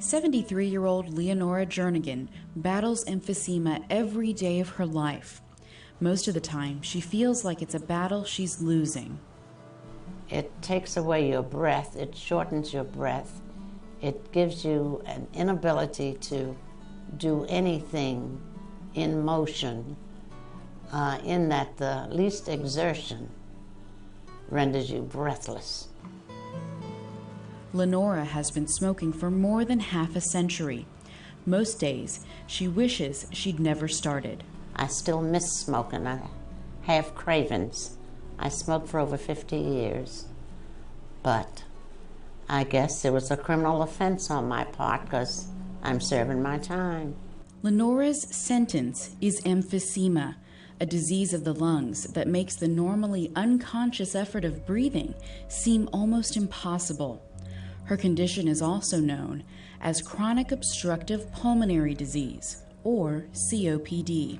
73-year-old Leonora Jernigan battles emphysema every day of her life. Most of the time, she feels like it's a battle she's losing. It takes away your breath, it shortens your breath, it gives you an inability to do anything in motion, in that the least exertion renders you breathless. Lenora has been smoking for more than half a century. Most days, she wishes she'd never started. I still miss smoking. I have cravings. I smoked for over 50 years, but I guess it was a criminal offense on my part because I'm serving my time. Lenora's sentence is emphysema, a disease of the lungs that makes the normally unconscious effort of breathing seem almost impossible. Her condition is also known as Chronic Obstructive Pulmonary Disease, or COPD.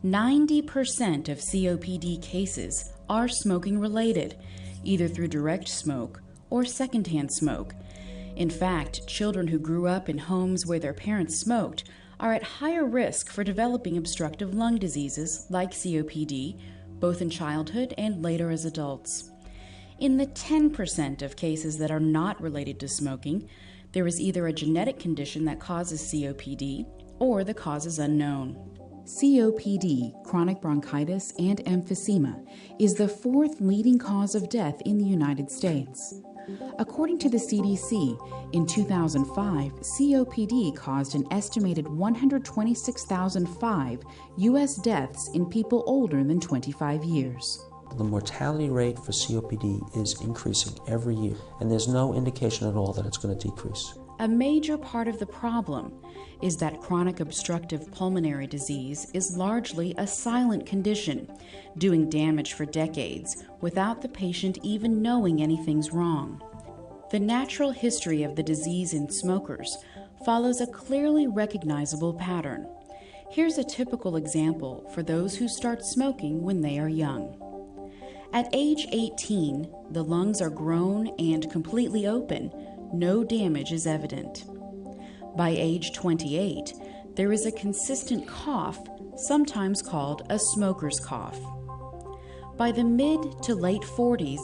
90% of COPD cases are smoking-related, either through direct smoke or secondhand smoke. In fact, children who grew up in homes where their parents smoked are at higher risk for developing obstructive lung diseases like COPD, both in childhood and later as adults. In the 10% of cases that are not related to smoking, there is either a genetic condition that causes COPD or the cause is unknown. COPD, chronic bronchitis, and emphysema is the fourth leading cause of death in the United States. According to the CDC, in 2005, COPD caused an estimated 126,005 U.S. deaths in people older than 25 years. The mortality rate for COPD is increasing every year, and there's no indication at all that it's going to decrease. A major part of the problem is that chronic obstructive pulmonary disease is largely a silent condition, doing damage for decades without the patient even knowing anything's wrong. The natural history of the disease in smokers follows a clearly recognizable pattern. Here's a typical example for those who start smoking when they are young. At age 18, the lungs are grown and completely open. No damage is evident. By age 28, there is a consistent cough, sometimes called a smoker's cough. By the mid to late 40s,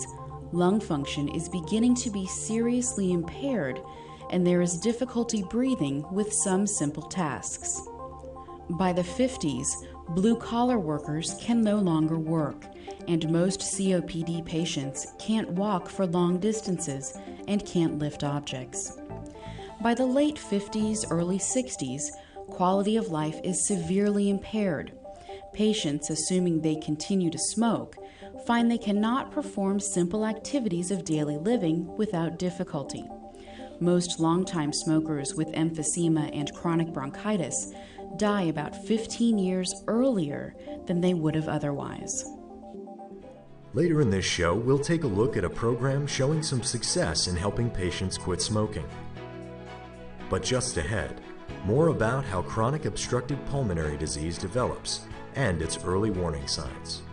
lung function is beginning to be seriously impaired, and there is difficulty breathing with some simple tasks. By the 50s, blue-collar workers can no longer work, and most COPD patients can't walk for long distances and can't lift objects. By the late 50s, early 60s, quality of life is severely impaired. Patients, assuming they continue to smoke, find they cannot perform simple activities of daily living without difficulty. Most longtime smokers with emphysema and chronic bronchitis die about 15 years earlier than they would have otherwise. Later in this show, we'll take a look at a program showing some success in helping patients quit smoking. But just ahead, more about how chronic obstructive pulmonary disease develops and its early warning signs.